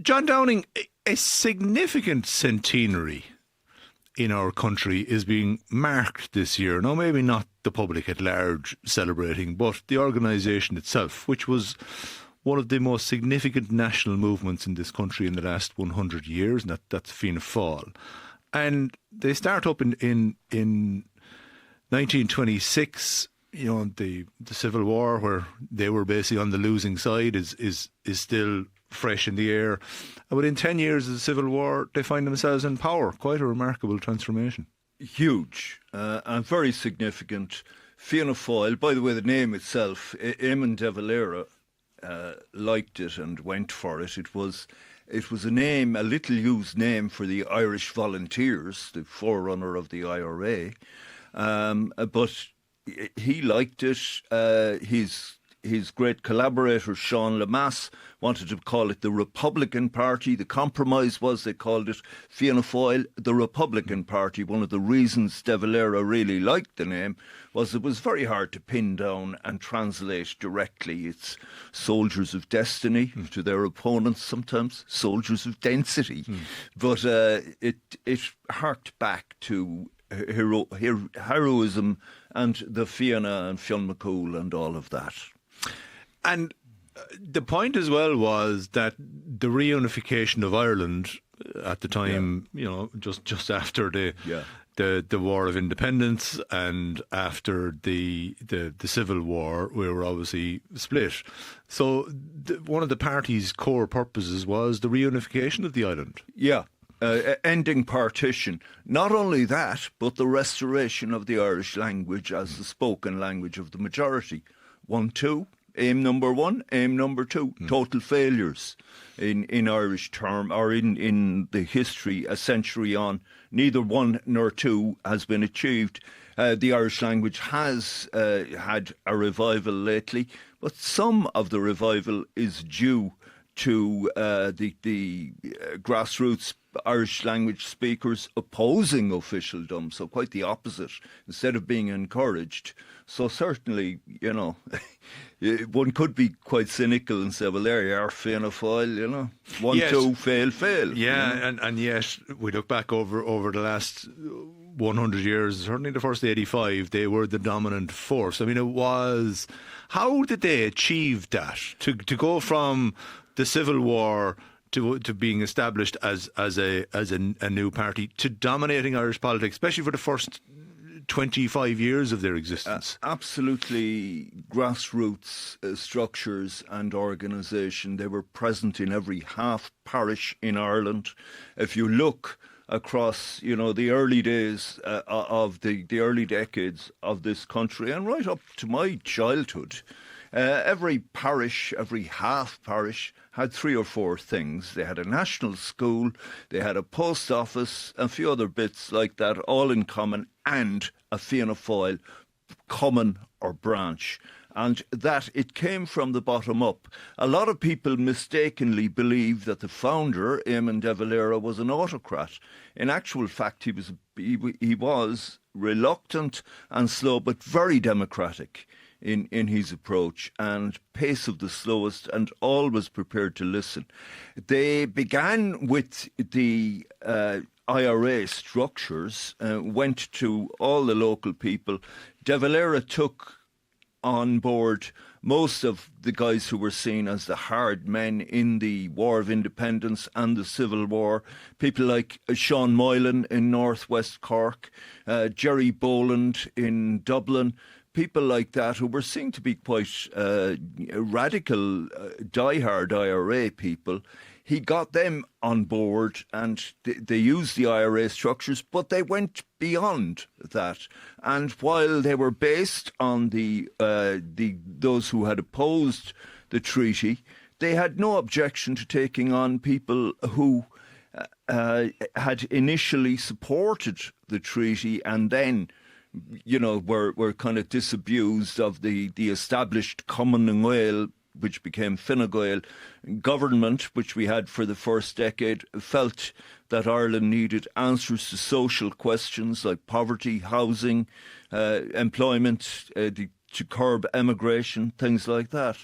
John Downing, a significant centenary in our country is being marked this year. Now, maybe not the public at large celebrating, but the organisation itself, which was one of the most significant national movements in this country in the last 100 years, and that's Fianna Fáil. And they start up in 1926. You know, the Civil War, where they were basically on the losing side, is still fresh in the air. And within 10 years of the Civil War, they find themselves in power. Quite a remarkable transformation. Huge and very significant. Fianna Fáil, by the way, the name itself, Éamon de Valera liked it and went for it. It was a name, a little used name for the Irish Volunteers, the forerunner of the IRA. But he liked it. His great collaborator, Seán Lemass, wanted to call it the Republican Party. The compromise was they called it Fianna Fáil, the Republican Party. One of the reasons De Valera really liked the name was it was very hard to pin down and translate directly. It's soldiers of destiny to their opponents, sometimes soldiers of density. But it harked back to heroism and the Fianna and Fionn McCool and all of that. And the point as well was that the reunification of Ireland at the time, you know, just after the War of Independence and after the Civil War, we were obviously split. So one of the party's core purposes was the reunification of the island. Yeah. Ending partition. Not only that, but the restoration of the Irish language as the spoken language of the majority. 1, 2. Aim number 1, aim number 2. Total failures in Irish term, or in the history a century on. Neither 1 nor 2 has been achieved. The Irish language has had a revival lately, but some of the revival is due to the grassroots Irish language speakers opposing officialdom, so quite the opposite, instead of being encouraged. So certainly, you know, one could be quite cynical and say, well, there you are, Fianna Fáil, you know, 1, 2, fail. Yeah, you know? and yet we look back over the last 100 years, certainly the first 85, they were the dominant force. I mean, it was, how did they achieve that? To go from the Civil War to being established as a new party, to dominating Irish politics, especially for the first 25 years of their existence. Absolutely grassroots structures and organisation. They were present in every half parish in Ireland. If you look across, you know, the early days of the early decades of this country, and right up to my childhood, every parish, every half parish had 3 or 4 things. They had a national school, they had a post office, a few other bits like that, all in common, and a Fianna Fáil common or branch. And that it came from the bottom up. A lot of people mistakenly believe that the founder, Éamon de Valera, was an autocrat. In actual fact, he was reluctant and slow, but very democratic in his approach, and pace of the slowest, and always prepared to listen. They began with the IRA structures, went to all the local people. De Valera took on board most of the guys who were seen as the hard men in the War of Independence and the Civil War. People like Sean Moylan in northwest Cork, Jerry Boland in Dublin, people like that who were seen to be quite radical, diehard IRA people. He got them on board, and they used the IRA structures, but they went beyond that. And while they were based on those who had opposed the treaty, they had no objection to taking on people who had initially supported the treaty and then, you know, were kind of disabused of the established Cumann na nGaedheal, which became Fine Gael government, which we had for the first decade, felt that Ireland needed answers to social questions like poverty, housing, employment, to curb emigration, things like that.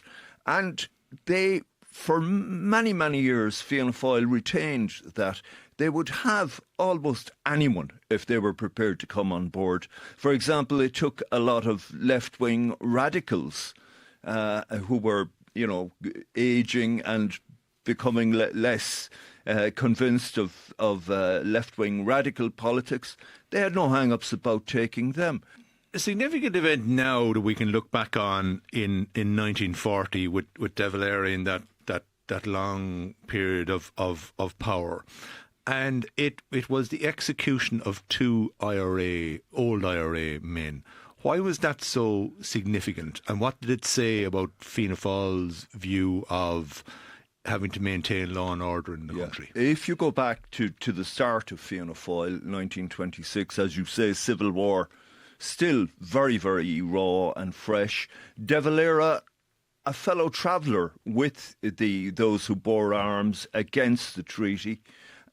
And they for many, many years, Fianna Fáil retained that they would have almost anyone if they were prepared to come on board. For example, it took a lot of left-wing radicals who were, aging and becoming less convinced of left-wing radical politics. They had no hang-ups about taking them. A significant event now that we can look back on in 1940 with De Valera in that long period of power. And it was the execution of two old IRA men. Why was that so significant? And what did it say about Fianna Fáil's view of having to maintain law and order in the country? If you go back to the start of Fianna Fáil, 1926, as you say, civil war, still very, very raw and fresh. De Valera, a fellow traveller with those who bore arms against the treaty,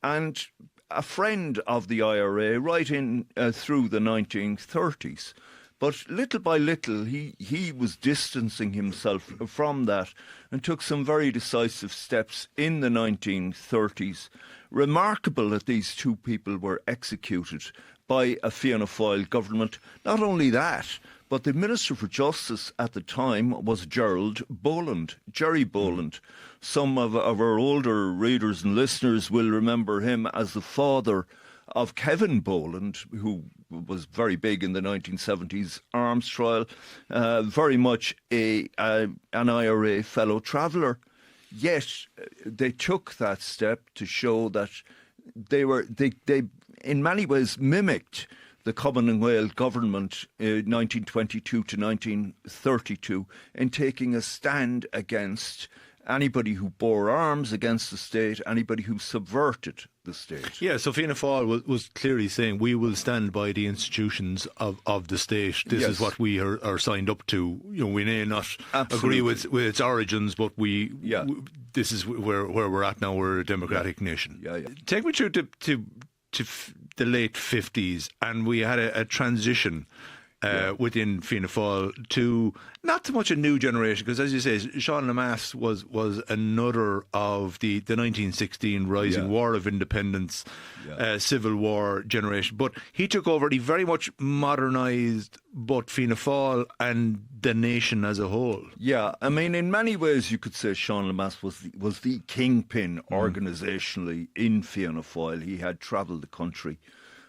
and a friend of the IRA right in through the 1930s. But little by little, he was distancing himself from that and took some very decisive steps in the 1930s. Remarkable that these two people were executed by a Fianna Fáil government. Not only that, but the Minister for Justice at the time was Gerry Boland. Some of our older readers and listeners will remember him as the father of Kevin Boland, who was very big in the 1970s arms trial, very much an IRA fellow traveller. Yet they took that step to show that they in many ways mimicked the Commonwealth government in 1922 to 1932 in taking a stand against anybody who bore arms against the state, anybody who subverted the state. Yeah, so Fianna Fáil was clearly saying we will stand by the institutions of the state. This is what we are signed up to. We may not agree with its origins, but this is where we're at now. We're a democratic nation. Take me through to the late 50s, and we had a transition within Fianna Fáil to not so much a new generation, because as you say, Seán Lemass was another of the 1916 rising War of Independence, Civil War generation. But he took over, he very much modernised both Fianna Fáil and the nation as a whole. Yeah, I mean, in many ways you could say Seán Lemass was the kingpin organisationally in Fianna Fáil. He had travelled the country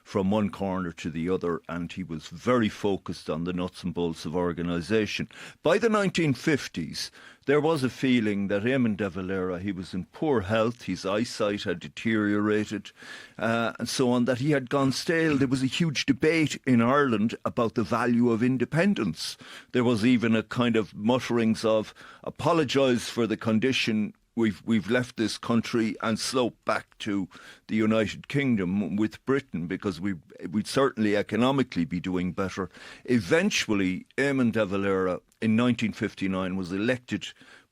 from one corner to the other, and he was very focused on the nuts and bolts of organisation. By the 1950s, there was a feeling that Éamon de Valera, he was in poor health, his eyesight had deteriorated, and so on, that he had gone stale. There was a huge debate in Ireland about the value of independence. There was even a kind of mutterings of, apologise for the condition, we've left this country and sloped back to the United Kingdom with Britain, because we'd certainly economically be doing better. Eventually, Éamon de Valera in 1959 was elected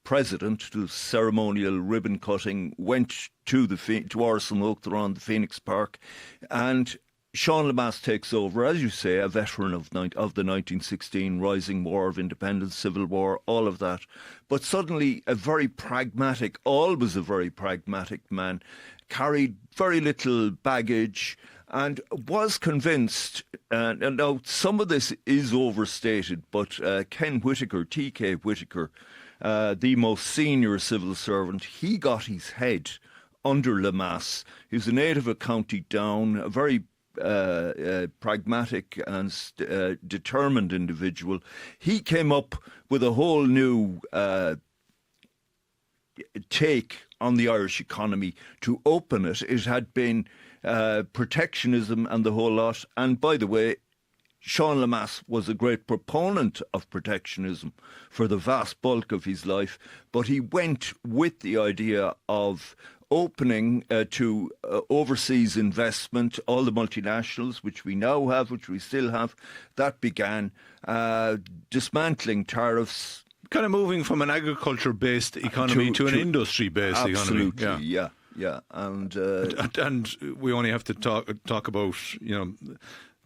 president. The ceremonial ribbon cutting went to Orson Oakthar on the Phoenix Park, and Seán Lemass takes over, as you say, a veteran of the 1916 rising War of Independence, Civil War, all of that. But suddenly always a very pragmatic man, carried very little baggage and was convinced, and now some of this is overstated, but Ken Whitaker, T.K. Whitaker, the most senior civil servant, he got his head under Lemass. He was a native of County Down, a very pragmatic and determined individual. He came up with a whole new take on the Irish economy to open it. It had been protectionism and the whole lot. And by the way, Seán Lemass was a great proponent of protectionism for the vast bulk of his life, but he went with the idea of opening to overseas investment, all the multinationals, which we now have, which we still have. That began dismantling tariffs. Kind of moving from an agriculture-based economy to an industry-based economy. Absolutely, yeah. And we only have to talk about,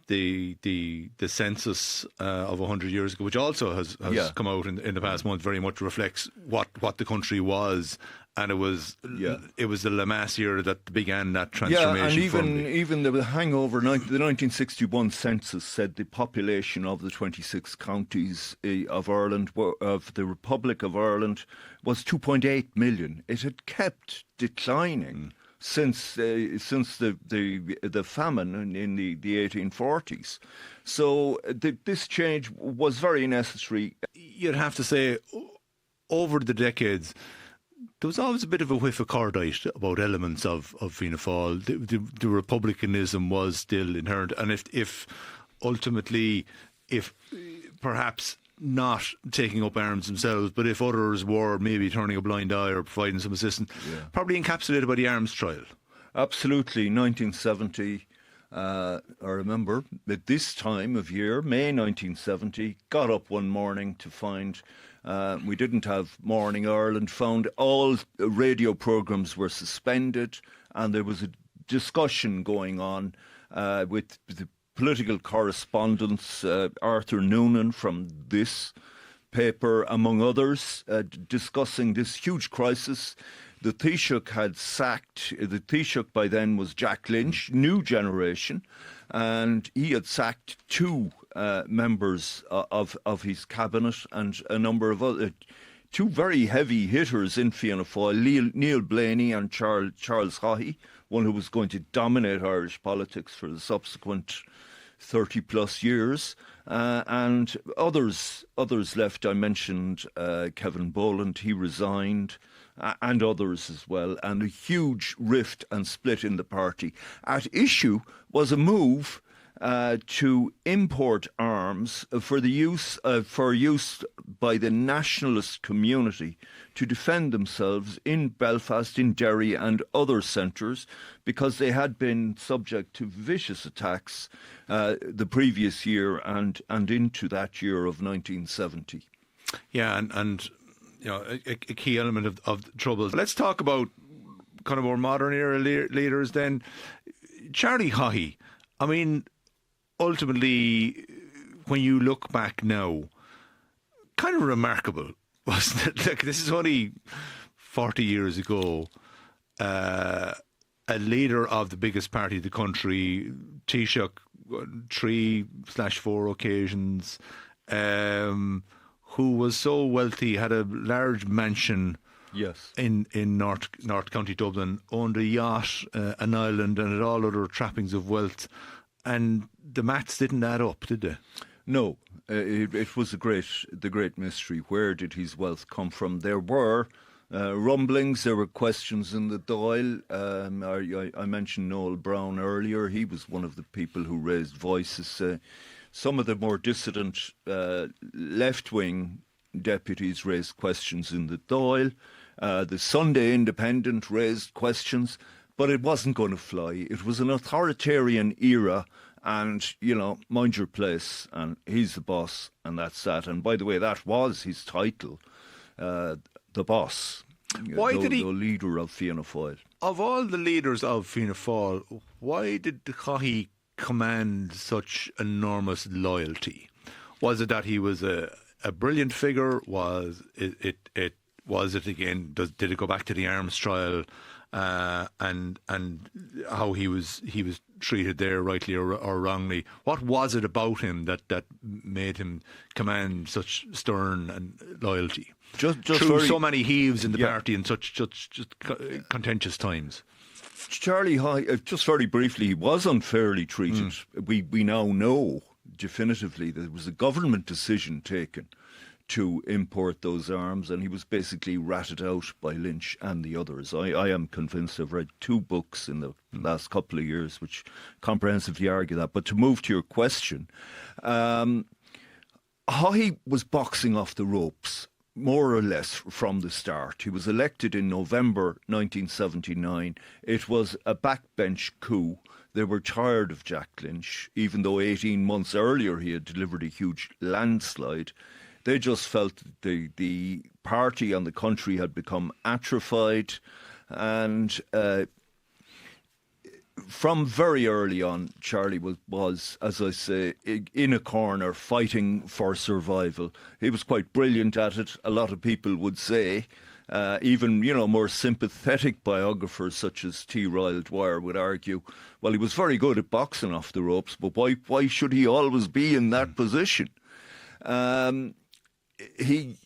the census of 100 years ago, which also has come out in the past month, very much reflects what the country was And it was the Lemass era that began that Yeah, transformation. and even the hangover, the 1961 census said the population of the 26 counties of Ireland, of the Republic of Ireland, was 2.8 million. It had kept declining since the famine in the 1840s. So this change was very necessary. You'd have to say, over the decades, there was always a bit of a whiff of cordite about elements of Fianna Fáil. The republicanism was still inherent, and if ultimately, if perhaps not taking up arms themselves, but if others were maybe turning a blind eye or providing some assistance, probably encapsulated by the arms trial. Absolutely. 1970, I remember at this time of year, May 1970, got up one morning to find we didn't have Morning Ireland, found all radio programmes were suspended, and there was a discussion going on with the political correspondents, Arthur Noonan from this paper, among others, discussing this huge crisis. The Taoiseach had sacked, the Taoiseach by then was Jack Lynch, new generation, and he had sacked two members of his cabinet and a number of other, two very heavy hitters in Fianna Fáil, Neil Blaney and Charles Haughey, one who was going to dominate Irish politics for the subsequent 30 plus years, and others left. I mentioned Kevin Boland, he resigned, and others as well, and a huge rift and split in the party. At issue was a move to import arms for use by the nationalist community to defend themselves in Belfast, in Derry and other centres, because they had been subject to vicious attacks the previous year and into that year of 1970. Yeah, and you know, a key element of the troubles. Let's talk about kind of more modern era leaders then. Charlie Haughey, I mean, ultimately, when you look back now, kind of remarkable, wasn't it? Like, this is only 40 years ago. A leader of the biggest party of the country, Taoiseach, 3/4 occasions, who was so wealthy, had a large mansion in North County Dublin, owned a yacht, an island, and had all other trappings of wealth. And the maths didn't add up, did they? No, it was the great mystery. Where did his wealth come from? There were rumblings, there were questions in the Dáil. I mentioned Noel Brown earlier. He was one of the people who raised voices. Some of the more dissident left-wing deputies raised questions in the Dáil. The Sunday Independent raised questions, but it wasn't going to fly. It was an authoritarian era, and, you know, mind your place, and he's the boss, and that's that. And by the way, that was his title, the boss. Why did he... the leader of Fianna Fáil. Of all the leaders of Fianna Fáil, why did Haughey command such enormous loyalty? Was it that he was a brilliant figure? Was it again? Did it go back to the arms trial and how he was treated there, rightly or wrongly? What was it about him that made him command such stern and loyalty? Just through so many heaves in the party in such contentious times. Charlie Haughey, just very briefly, he was unfairly treated. We now know definitively that there was a government decision taken to import those arms, and he was basically ratted out by Lynch and the others. I am convinced. I've read 2 books in the last couple of years which comprehensively argue that. But to move to your question, Haughey was boxing off the ropes, more or less, from the start. He was elected in November 1979. It was a backbench coup. They were tired of Jack Lynch, even though 18 months earlier he had delivered a huge landslide. They just felt the party and the country had become atrophied, and from very early on, Charlie was, as I say, in a corner fighting for survival. He was quite brilliant at it, a lot of people would say, Even, more sympathetic biographers such as T. Ryle Dwyer would argue, well, he was very good at boxing off the ropes, but why should he always be in that position? He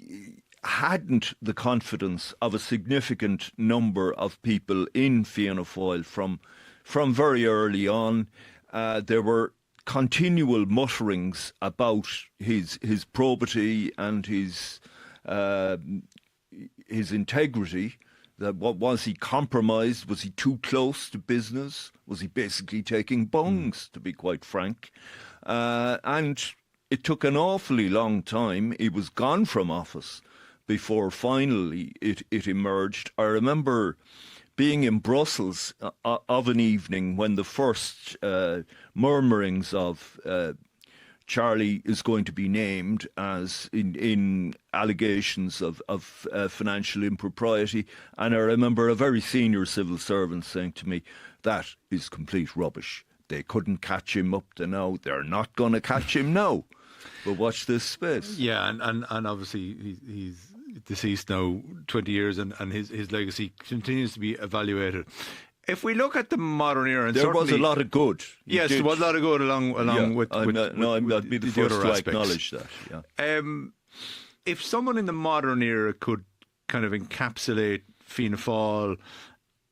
hadn't the confidence of a significant number of people in Fianna Fáil from very early on. There were continual mutterings about his probity and his integrity. That was he compromised? Was he too close to business? Was he basically taking bungs, to be quite frank? And it took an awfully long time. He was gone from office before finally it emerged. I remember being in Brussels of an evening when the first murmurings of Charlie is going to be named as in allegations of financial impropriety. And I remember a very senior civil servant saying to me, that is complete rubbish. They couldn't catch him up to now. They're not going to catch him now. But watch this space. Yeah, and obviously he's deceased now 20 years and his legacy continues to be evaluated. If we look at the modern era, and there was a lot of good. Yes, there was a lot of good along with I'd be the first to acknowledge that. Yeah. If someone in the modern era could kind of encapsulate Fianna Fáil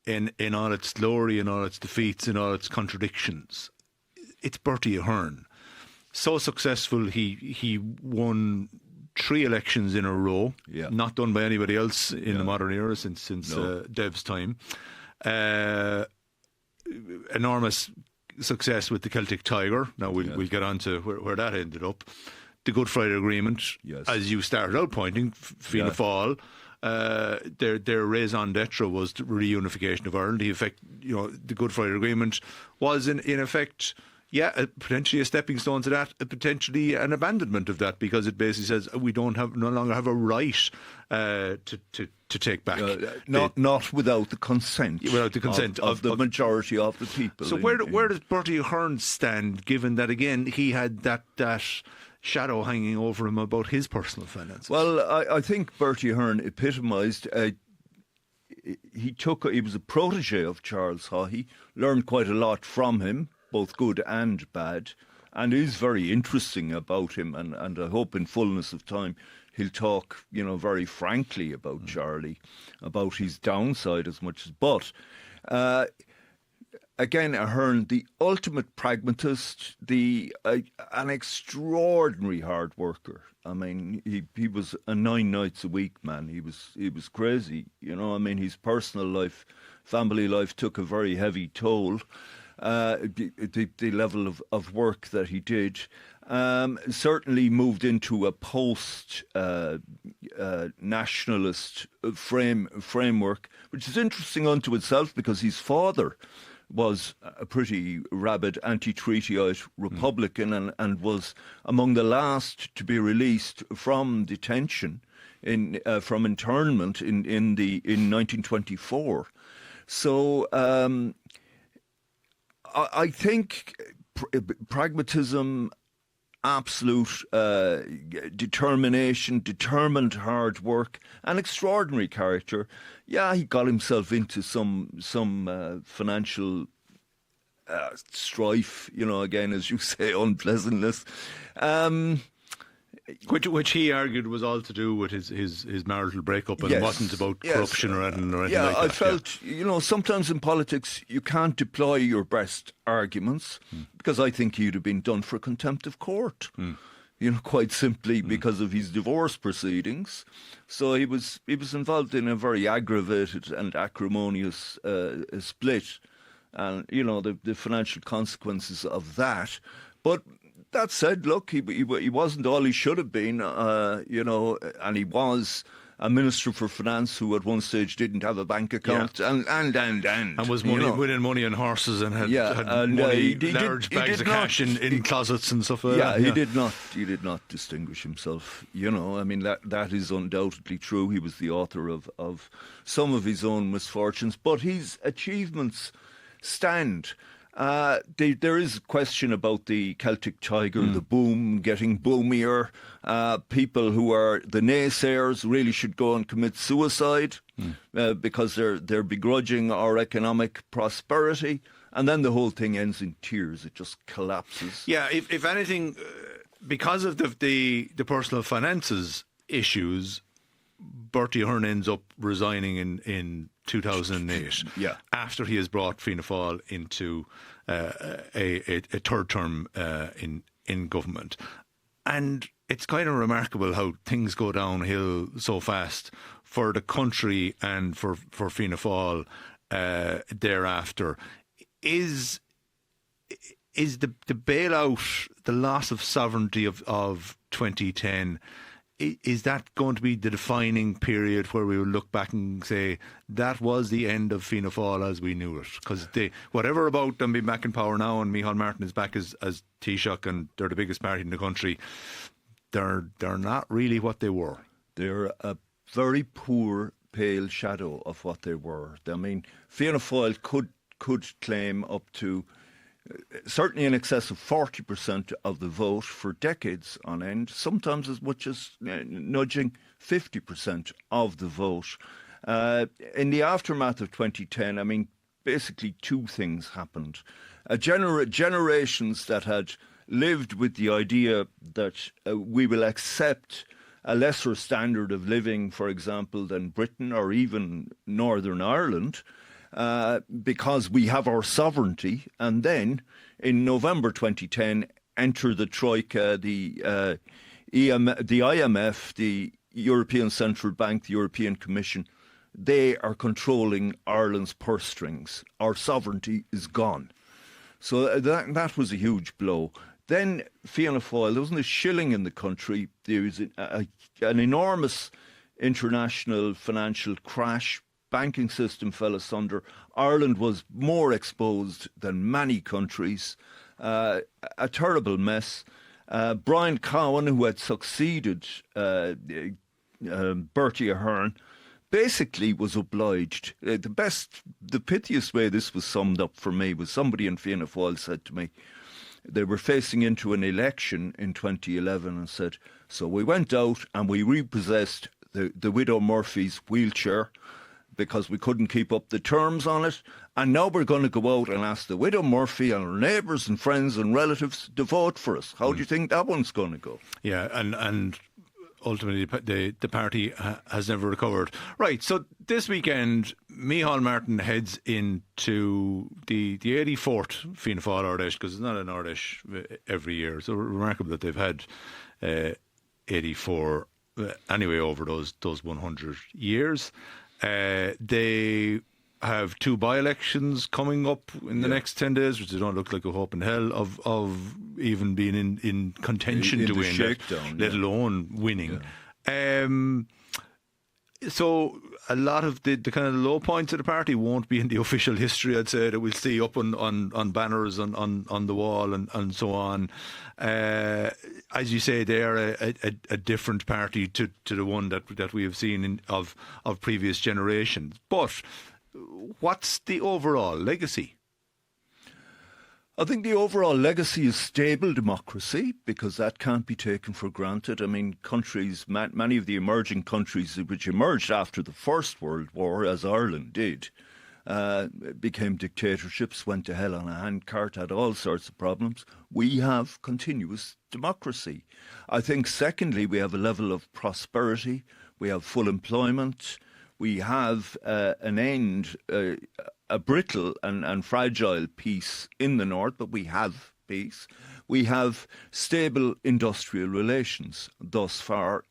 in all its glory, in all its defeats, in all its contradictions, it's Bertie Ahern. So successful, he won 3 elections in a row, not done by anybody else in the modern era since Dev's time. Enormous success with the Celtic Tiger. Now we'll get on to where that ended up. The Good Friday Agreement, as you started out pointing, Fianna Fáil, their raison d'etre was the reunification of Ireland. The Good Friday Agreement was in effect, potentially a stepping stone to that, potentially an abandonment of that, because it basically says we no longer have a right to take back. Not without the consent. Without the consent of the majority of the people. So where does Bertie Ahern stand, given that again he had that shadow hanging over him about his personal finances? Well, I think Bertie Ahern epitomised. He was a protege of Charles Haughey, learned quite a lot from him, both good and bad, and is very interesting about him. And I hope in fullness of time he'll talk, very frankly about Charlie, about his downside as much as. But again, Ahern, the ultimate pragmatist, an extraordinary hard worker. I mean, he was a 9 nights a week man. He was crazy. His personal life, family life took a very heavy toll. The level of work that he did certainly moved into a post nationalist framework, which is interesting unto itself because his father was a pretty rabid anti-treatyite Republican and was among the last to be released from detention from internment in 1924. So I think pragmatism, absolute determination, determined hard work, an extraordinary character. Yeah, he got himself into some financial strife, again, as you say, unpleasantness. Which he argued was all to do with his marital breakup and wasn't about corruption or anything like that. I felt, sometimes in politics you can't deploy your best arguments because I think he'd have been done for contempt of court. Quite simply because of his divorce proceedings. So he was involved in a very aggravated and acrimonious split, and the financial consequences of that. But that said, look, he wasn't all he should have been, and he was a Minister for Finance who at one stage didn't have a bank account and was winning money on horses and had large bags of cash in closets and stuff like that. He did not distinguish himself. That is undoubtedly true. He was the author of some of his own misfortunes, but his achievements stand. There is a question about the Celtic Tiger, the boom getting boomier. People who are the naysayers really should go and commit suicide because they're begrudging our economic prosperity. And then the whole thing ends in tears. It just collapses. Yeah, if anything, because of the personal finances issues, Bertie Ahern ends up resigning in 2008 after he has brought Fianna Fáil into a third term in government. And it's kind of remarkable how things go downhill so fast for the country and for Fianna Fáil thereafter. Is the bailout, the loss of sovereignty of 2010, is that going to be the defining period where we will look back and say that was the end of Fianna Fáil as we knew it? Because whatever about them being back in power now and Micheál Martin is back as Taoiseach and they're the biggest party in the country, they're not really what they were. They're a very poor, pale shadow of what they were. I mean, Fianna Fáil could claim up to certainly in excess of 40% of the vote for decades on end, sometimes as much as nudging 50% of the vote. In the aftermath of 2010, I mean, basically two things happened. Generations that had lived with the idea that we will accept a lesser standard of living, for example, than Britain or even Northern Ireland, because we have our sovereignty, and then in November 2010 enter the Troika, the IMF, the European Central Bank, the European Commission. They are controlling Ireland's purse strings. Our sovereignty is gone. So that was a huge blow. Then Fianna Fáil, there wasn't a shilling in the country. There was an enormous international financial crash. Banking system fell asunder. Ireland was more exposed than many countries. A terrible mess. Brian Cowan, who had succeeded Bertie Ahern, basically was obliged. The pithiest way this was summed up for me was somebody in Fianna Fáil said to me, they were facing into an election in 2011 and said, so we went out and we repossessed the widow Murphy's wheelchair because we couldn't keep up the terms on it. And now we're going to go out and ask the widow Murphy and our neighbours and friends and relatives to vote for us. How do you think that one's going to go? Yeah, and ultimately the party has never recovered. Right, so this weekend, Micheál Martin heads into the 84th Fianna Fáil Ard Fheis, because it's not an Ard Fheis every year. So remarkable that they've had 84 anyway over those 100 years. They have two by-elections coming up in the next 10 days, which don't look like a hope in hell of even being in contention to win, let alone winning. Yeah. So a lot of the kind of low points of the party won't be in the official history, I'd say, that we'll see up on banners on the wall and so on. As you say, they are a different party to the one that we have seen of previous generations. But what's the overall legacy? I think the overall legacy is stable democracy, because that can't be taken for granted. I mean, countries, many of the emerging countries which emerged after the First World War, as Ireland did, became dictatorships, went to hell on a handcart, had all sorts of problems. We have continuous democracy. I think, secondly, we have a level of prosperity. We have full employment. We have an end, a brittle and fragile peace in the north, but we have peace. We have stable industrial relations thus far.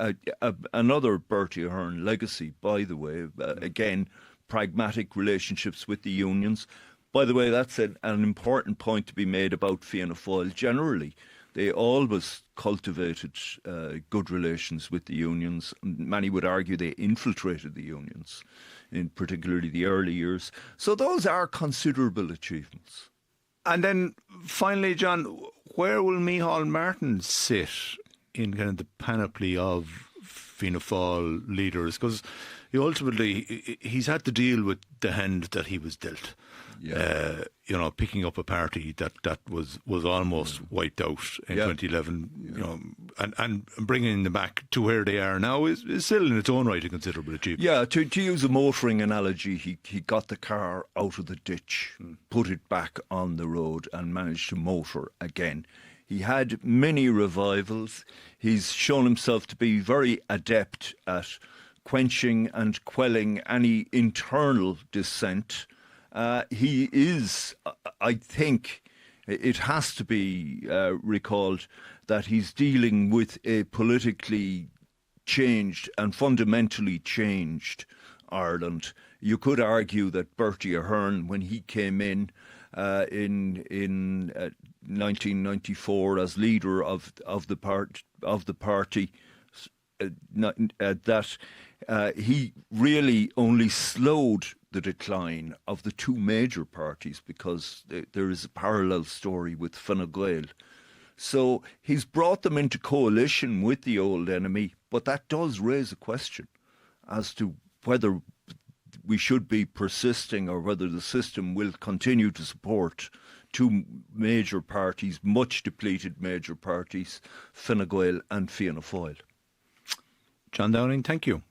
Another Bertie Ahern legacy, by the way, again, pragmatic relationships with the unions. By the way, that's an important point to be made about Fianna Fáil generally. They always cultivated good relations with the unions. Many would argue they infiltrated the unions, in particularly the early years. So those are considerable achievements. And then finally, John, where will Micheál Martin sit in kind of the panoply of Fianna Fáil leaders? Because, ultimately he's had to deal with the hand that he was dealt. Yeah. Picking up a party that was almost wiped out in 2011, and bringing them back to where they are now is still in its own right a considerable achievement. Yeah, to use a motoring analogy, he got the car out of the ditch, put it back on the road and managed to motor again. He had many revivals. He's shown himself to be very adept at quenching and quelling any internal dissent. He is, I think, it has to be recalled that he's dealing with a politically changed and fundamentally changed Ireland. You could argue that Bertie Ahern, when he came in 1994 as leader of the party, that he really only slowed the decline of the two major parties, because there is a parallel story with Fine Gael. So he's brought them into coalition with the old enemy, but that does raise a question as to whether we should be persisting or whether the system will continue to support two major parties, much depleted major parties, Fine Gael and Fianna Fáil. John Downing, thank you.